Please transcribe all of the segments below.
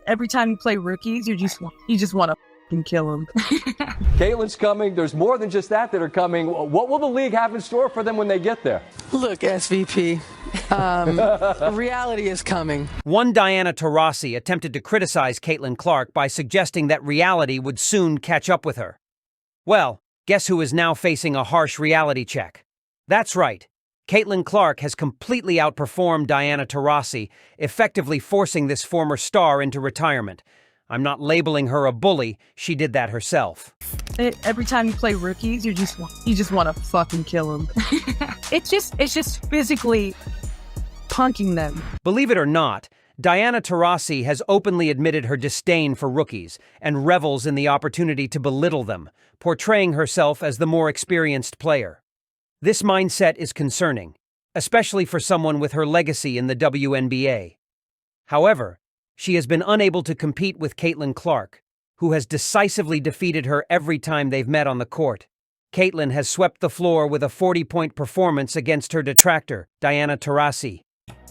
Every time you play rookies, you just want to fucking kill them. Caitlin's coming. There's more than just that are coming. What will the league have in store for them when they get there? Look, SVP, reality is coming. One Diana Taurasi attempted to criticize Caitlin Clark by suggesting that reality would soon catch up with her. Well, guess who is now facing a harsh reality check? That's right. Caitlin Clark has completely outperformed Diana Taurasi, effectively forcing this former star into retirement. I'm not labeling her a bully, she did that herself. Every time you play rookies, you just want to fucking kill them. It's just physically punking them. Believe it or not, Diana Taurasi has openly admitted her disdain for rookies and revels in the opportunity to belittle them, portraying herself as the more experienced player. This mindset is concerning, especially for someone with her legacy in the WNBA. However, she has been unable to compete with Caitlin Clark, who has decisively defeated her every time they've met on the court. Caitlin has swept the floor with a 40-point performance against her detractor, Diana Taurasi.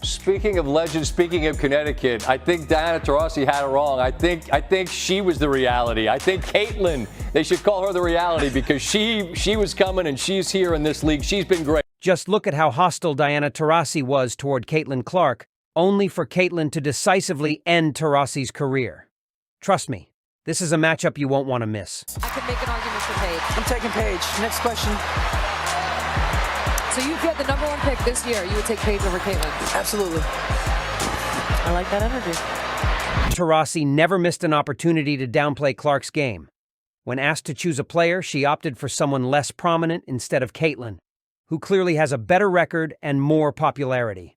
Speaking of legends, speaking of Connecticut, I think Diana Taurasi had it wrong. I think she was the reality. I think Caitlin, they should call her the reality because she was coming and she's here in this league. She's been great. Just look at how hostile Diana Taurasi was toward Caitlin Clark, only for Caitlin to decisively end Taurasi's career. Trust me, this is a matchup you won't want to miss. I can make an argument for Paige. I'm taking Paige. Next question. So you get the #1 pick this year, you would take Paige over Caitlin? Absolutely. I like that energy. Taurasi never missed an opportunity to downplay Clark's game. When asked to choose a player, she opted for someone less prominent instead of Caitlin, who clearly has a better record and more popularity.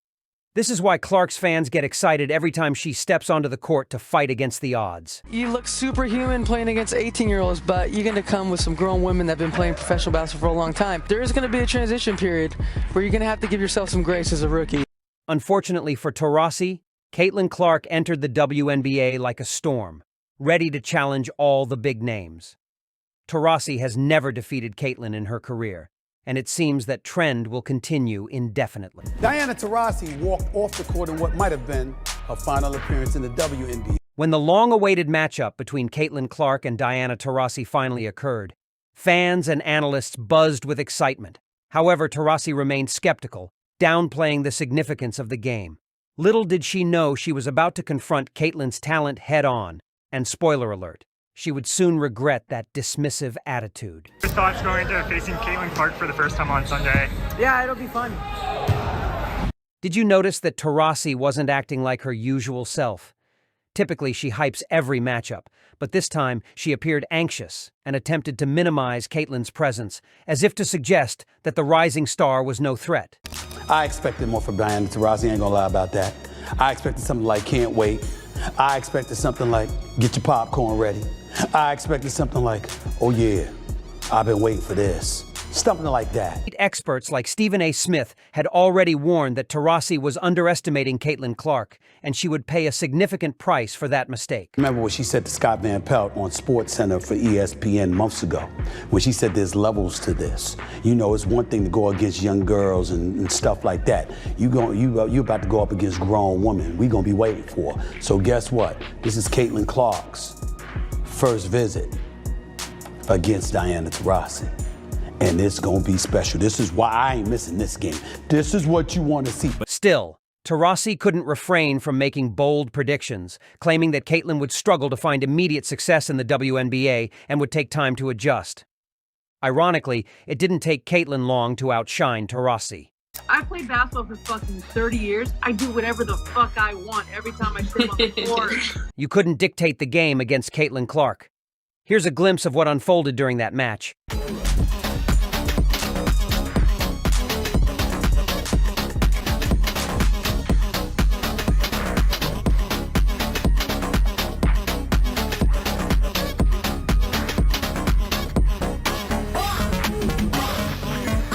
This is why Clark's fans get excited every time she steps onto the court to fight against the odds. You look superhuman playing against 18-year-olds, but you're going to come with some grown women that have been playing professional basketball for a long time. There is going to be a transition period where you're going to have to give yourself some grace as a rookie. Unfortunately for Taurasi, Caitlin Clark entered the WNBA like a storm, ready to challenge all the big names. Taurasi has never defeated Caitlin in her career, and it seems that trend will continue indefinitely. Diana Taurasi walked off the court in what might have been her final appearance in the WNBA. When the long-awaited matchup between Caitlin Clark and Diana Taurasi finally occurred, fans and analysts buzzed with excitement. However, Taurasi remained skeptical, downplaying the significance of the game. Little did she know she was about to confront Caitlin's talent head-on, and spoiler alert, she would soon regret that dismissive attitude. Your thoughts going into facing Caitlin Clark for the first time on Sunday? Yeah, it'll be fun. Did you notice that Taurasi wasn't acting like her usual self? Typically, she hypes every matchup, but this time she appeared anxious and attempted to minimize Caitlin's presence, as if to suggest that the rising star was no threat. I expected more from Diana Taurasi, ain't gonna lie about that. I expected something like can't wait. I expected something like get your popcorn ready. I expected something like, oh yeah, I've been waiting for this. Something like that. Experts like Stephen A. Smith had already warned that Taurasi was underestimating Caitlin Clark, and she would pay a significant price for that mistake. Remember what she said to Scott Van Pelt on SportsCenter for ESPN months ago, when she said there's levels to this. You know, it's one thing to go against young girls and stuff like that. You about to go up against grown women. We gonna be waiting for. So guess what? This is Caitlin Clark's first visit against Diana Taurasi. And it's gonna be special. This is why I ain't missing this game. This is what you want to see. But still, Taurasi couldn't refrain from making bold predictions, claiming that Caitlin would struggle to find immediate success in the WNBA and would take time to adjust. Ironically, it didn't take Caitlin long to outshine Taurasi. I played basketball for fucking 30 years. I do whatever the fuck I want every time I step on the court. You couldn't dictate the game against Caitlin Clark. Here's a glimpse of what unfolded during that match.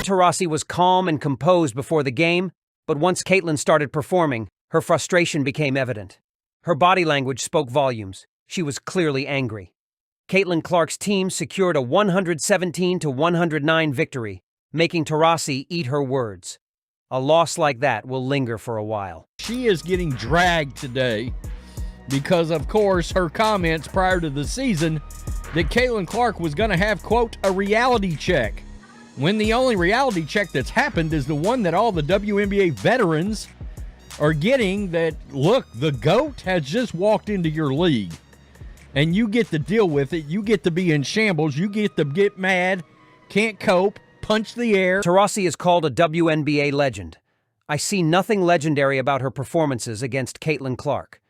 Taurasi was calm and composed before the game, but once Caitlin started performing, her frustration became evident. Her body language spoke volumes. She was clearly angry. Caitlin Clark's team secured a 117-109 victory, making Taurasi eat her words. A loss like that will linger for a while. She is getting dragged today because, of course, her comments prior to the season that Caitlin Clark was going to have, quote, a reality check, when the only reality check that's happened is the one that all the WNBA veterans are getting, that, look, the GOAT has just walked into your league, and you get to deal with it. You get to be in shambles. You get to get mad, can't cope, punch the air. Taurasi is called a WNBA legend. I see nothing legendary about her performances against Caitlin Clark.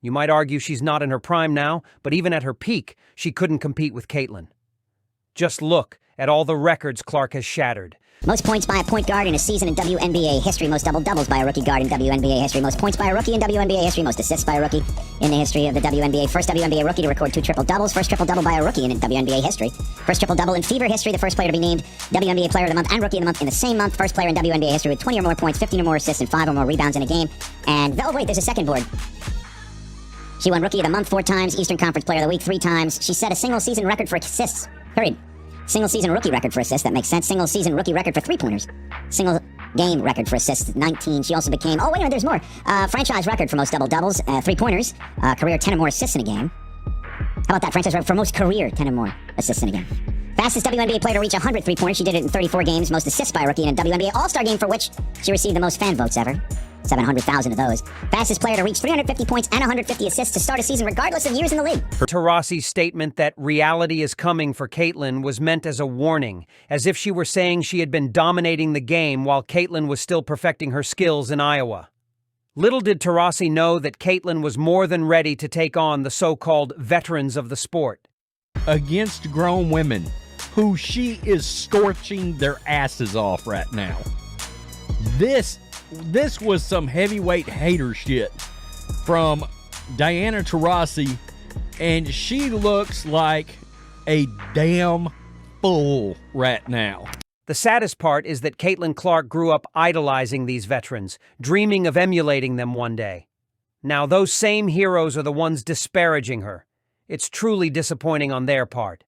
You might argue she's not in her prime now, but even at her peak, she couldn't compete with Caitlin. Just look at all the records Clark has shattered. Most points by a point guard in a season in WNBA history. Most double-doubles by a rookie guard in WNBA history. Most points by a rookie in WNBA history. Most assists by a rookie in the history of the WNBA. First WNBA rookie to record 2 triple-doubles. First triple-double by a rookie in WNBA history. First triple-double in Fever history. The first player to be named WNBA Player of the Month and Rookie of the Month in the same month. First player in WNBA history with 20 or more points, 15 or more assists, and 5 or more rebounds in a game. And, oh wait, there's a second board. She won Rookie of the Month 4 times, Eastern Conference Player of the Week 3 times. She set a single-season record for assists, period. Single-season rookie record for assists, that makes sense. Single-season rookie record for three-pointers. Single-game record for assists, 19. She also became, oh, wait a minute, there's more. Franchise record for most double-doubles, three-pointers. Career 10 or more assists in a game. How about that? Franchise record for most career 10 or more assists in a game. Fastest WNBA player to reach 100 three-pointers. She did it in 34 games. Most assists by a rookie in a WNBA All-Star game, for which she received the most fan votes ever. 700,000 of those. Fastest player to reach 350 points and 150 assists to start a season regardless of years in the league. Taurasi's statement that reality is coming for Caitlin was meant as a warning, as if she were saying she had been dominating the game while Caitlin was still perfecting her skills in Iowa. Little did Taurasi know that Caitlin was more than ready to take on the so-called veterans of the sport. Against grown women, who she is scorching their asses off right now. This was some heavyweight hater shit from Diana Taurasi, and she looks like a damn fool right now. The saddest part is that Caitlin Clark grew up idolizing these veterans, dreaming of emulating them one day. Now those same heroes are the ones disparaging her. It's truly disappointing on their part.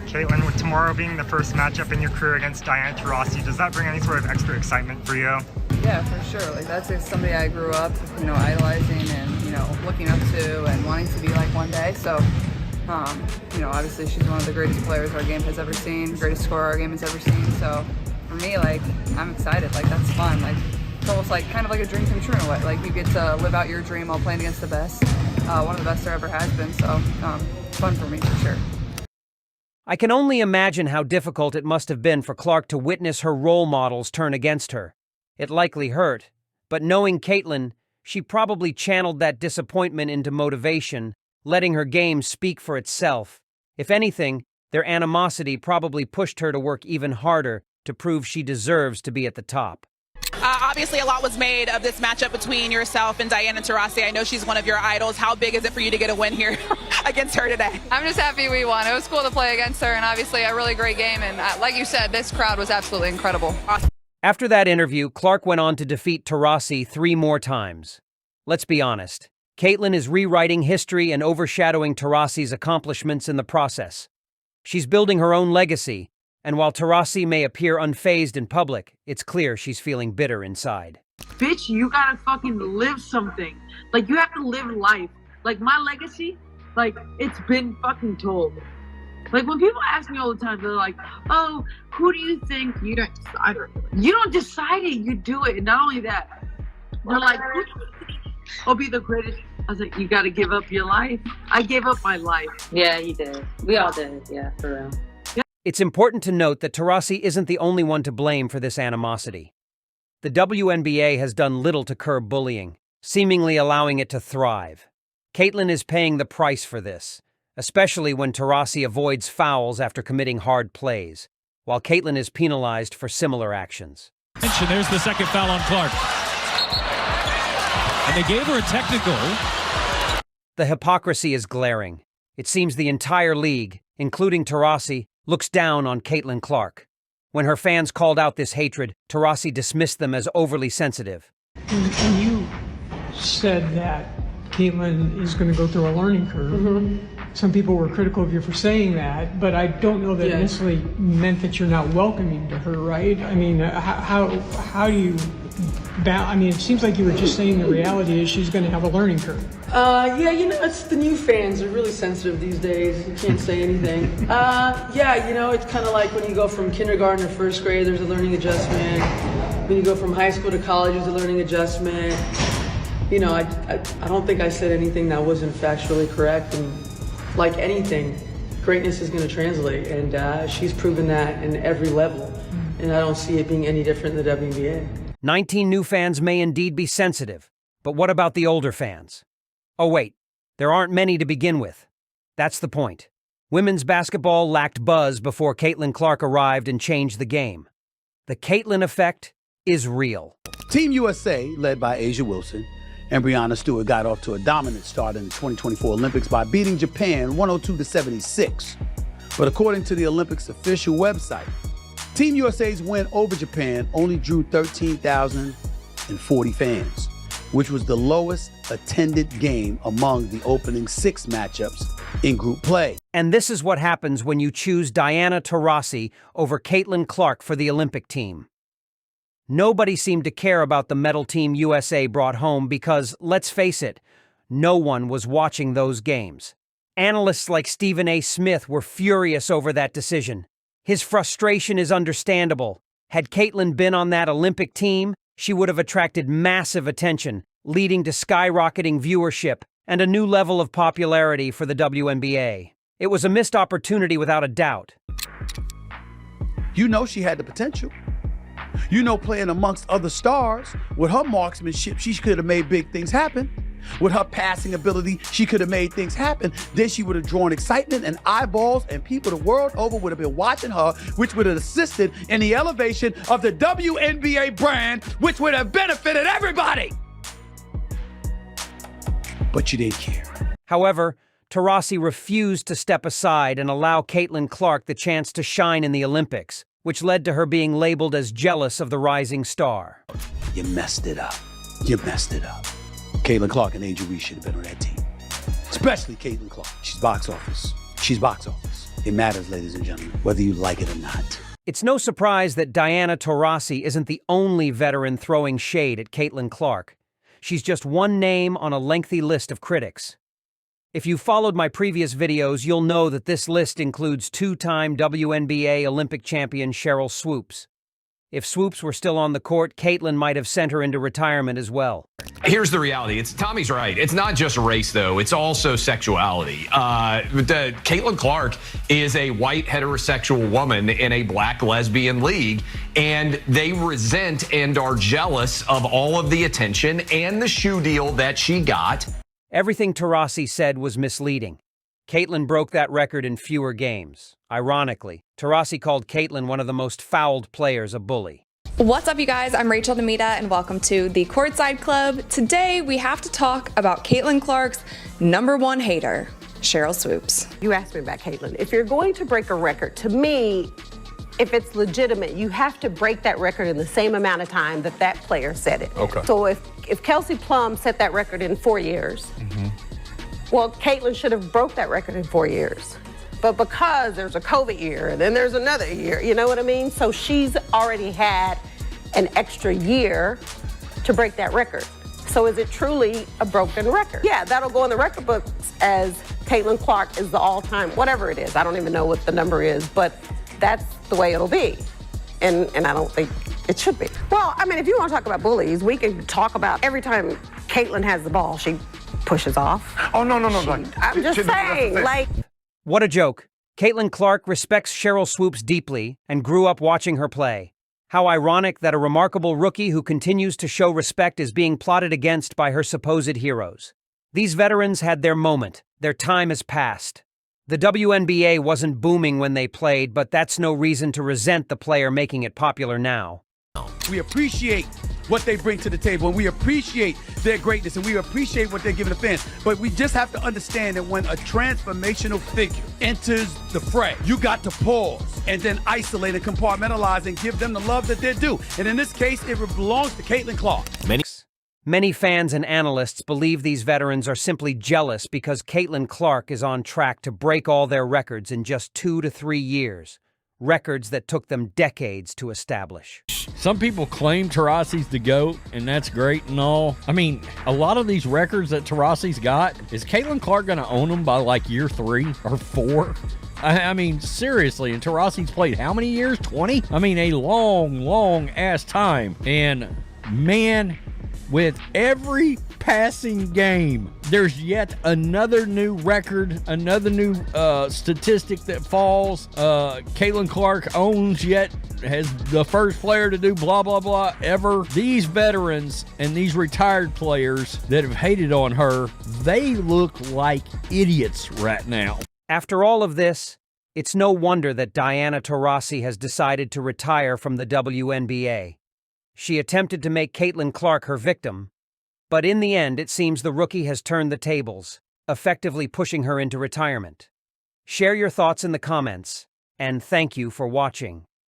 Caitlin, with tomorrow being the first matchup in your career against Diana Taurasi, does that bring any sort of extra excitement for you? Yeah, for sure. Like, that's just somebody I grew up, idolizing and, looking up to and wanting to be like one day. So, obviously she's one of the greatest players our game has ever seen, greatest scorer our game has ever seen. So, for me, I'm excited. That's fun. It's almost kind of like a dream come true in a way. You get to live out your dream while playing against the best. One of the best there ever has been. So, fun for me, for sure. I can only imagine how difficult it must have been for Clark to witness her role models turn against her. It likely hurt, but knowing Caitlin, she probably channeled that disappointment into motivation, letting her game speak for itself. If anything, their animosity probably pushed her to work even harder to prove she deserves to be at the top. Obviously, a lot was made of this matchup between yourself and Diana Taurasi. I know she's one of your idols. How big is it for you to get a win here against her today? I'm just happy we won. It was cool to play against her, and obviously a really great game. And like you said, this crowd was absolutely incredible. Awesome. After that interview, Clark went on to defeat Taurasi 3 more times. Let's be honest, Caitlin is rewriting history and overshadowing Taurasi's accomplishments in the process. She's building her own legacy, and while Taurasi may appear unfazed in public, it's clear she's feeling bitter inside. Bitch, you gotta fucking live something. You have to live life. My legacy, it's been fucking told. When people ask me all the time, they're like, oh, who do you think? You don't decide it. You don't decide it, you do it. And not only that, they're like, who do you think will be the greatest? I was like, you gotta give up your life. I gave up my life. Yeah, you did. We all did, yeah, for real. It's important to note that Taurasi isn't the only one to blame for this animosity. The WNBA has done little to curb bullying, seemingly allowing it to thrive. Caitlin is paying the price for this, especially when Taurasi avoids fouls after committing hard plays, while Caitlin is penalized for similar actions. And there's the second foul on Clark. And they gave her a technical. The hypocrisy is glaring. It seems the entire league, including Taurasi, looks down on Caitlin Clark. When her fans called out this hatred, Taurasi dismissed them as overly sensitive. And you said that Caitlin is going to go through a learning curve. Mm-hmm. Some people were critical of you for saying that, but I don't know that it necessarily meant that you're not welcoming to her, right? I mean, how do you I mean, it seems like you were just saying the reality is she's going to have a learning curve. Yeah, you know, it's the new fans. They're really sensitive these days. You can't say anything. Yeah, you know, it's kind of like when you go from kindergarten to first grade, there's a learning adjustment. When you go from high school to college, there's a learning adjustment. You know, I don't think I said anything that wasn't factually correct. And like anything, greatness is going to translate. And she's proven that in every level. And I don't see it being any different in the WNBA. 19 new fans may indeed be sensitive, but what about the older fans? Oh wait, there aren't many to begin with. That's the point. Women's basketball lacked buzz before Caitlin Clark arrived and changed the game. The Caitlin effect is real. Team USA, led by Asia Wilson and Breanna Stewart, got off to a dominant start in the 2024 Olympics by beating Japan 102-76. But according to the Olympics official website, Team USA's win over Japan only drew 13,040 fans, which was the lowest attended game among the opening 6 matchups in group play. And this is what happens when you choose Diana Taurasi over Caitlin Clark for the Olympic team. Nobody seemed to care about the medal Team USA brought home because, let's face it, no one was watching those games. Analysts like Stephen A. Smith were furious over that decision. His frustration is understandable. Had Caitlin been on that Olympic team, she would have attracted massive attention, leading to skyrocketing viewership and a new level of popularity for the WNBA. It was a missed opportunity without a doubt. You know she had the potential. You know, playing amongst other stars, with her marksmanship, she could have made big things happen. With her passing ability, she could have made things happen. Then she would have drawn excitement and eyeballs, and people the world over would have been watching her, which would have assisted in the elevation of the WNBA brand, which would have benefited everybody. But you didn't care. However, Taurasi refused to step aside and allow Caitlin Clark the chance to shine in the Olympics, which led to her being labeled as jealous of the rising star. You messed it up. You messed it up. Caitlin Clark and Angel Reese should have been on that team. Especially Caitlin Clark. She's box office. She's box office. It matters, ladies and gentlemen, whether you like it or not. It's no surprise that Diana Taurasi isn't the only veteran throwing shade at Caitlin Clark. She's just one name on a lengthy list of critics. If you followed my previous videos, you'll know that this list includes 2-time WNBA Olympic champion Cheryl Swoops. If Swoops were still on the court, Caitlin might have sent her into retirement as well. Here's the reality. Tommy's right. It's not just race, though. It's also sexuality. Caitlin Clark is a white heterosexual woman in a black lesbian league, and they resent and are jealous of all of the attention and the shoe deal that she got. Everything Taurasi said was misleading. Caitlin broke that record in fewer games. Ironically, Taurasi called Caitlin one of the most fouled players a bully. What's up, you guys? I'm Rachel Demita, and welcome to the Courtside Club. Today, we have to talk about Caitlin Clark's #1 hater, Cheryl Swoops. You asked me about Caitlin. If you're going to break a record, to me, if it's legitimate, you have to break that record in the same amount of time that that player set it. Okay. So if Kelsey Plum set that record in 4 years, well, Caitlin should have broke that record in 4 years. But because there's a COVID year, and then there's another year, you know what I mean? So she's already had an extra year to break that record. So is it truly a broken record? Yeah, that'll go in the record books as Caitlin Clark is the all-time, whatever it is. I don't even know what the number is, but that's the way it'll be. And I don't think it should be. Well, I mean, if you want to talk about bullies, we can talk about every time Caitlin has the ball, she pushes off. Oh, no. I'm just saying, like... What a joke. Caitlin Clark respects Cheryl Swoops deeply and grew up watching her play. How ironic that a remarkable rookie who continues to show respect is being plotted against by her supposed heroes. These veterans had their moment. Their time has passed. The WNBA wasn't booming when they played, but that's no reason to resent the player making it popular now. We appreciate what they bring to the table, and we appreciate their greatness, and we appreciate what they're giving the fans. But we just have to understand that when a transformational figure enters the fray, you got to pause and then isolate and compartmentalize and give them the love that they're due. And in this case, it belongs to Caitlin Clark. Many fans and analysts believe these veterans are simply jealous because Caitlin Clark is on track to break all their records in just 2 to 3 years. records that took them decades to establish. Some people claim Taurasi's the GOAT, and that's great and all. I mean, a lot of these records that Taurasi's got, is Caitlin Clark going to own them by like year 3 or 4? I mean, seriously, and Taurasi's played how many years? 20? I mean, a long ass time. And man, with every passing game, there's yet another new record, another new statistic that falls. Caitlin Clark owns has the first player to do blah, blah, blah ever. These veterans and these retired players that have hated on her, they look like idiots right now. After all of this, it's no wonder that Diana Taurasi has decided to retire from the WNBA. She attempted to make Caitlin Clark her victim, but in the end, it seems the rookie has turned the tables, effectively pushing her into retirement. Share your thoughts in the comments, and thank you for watching.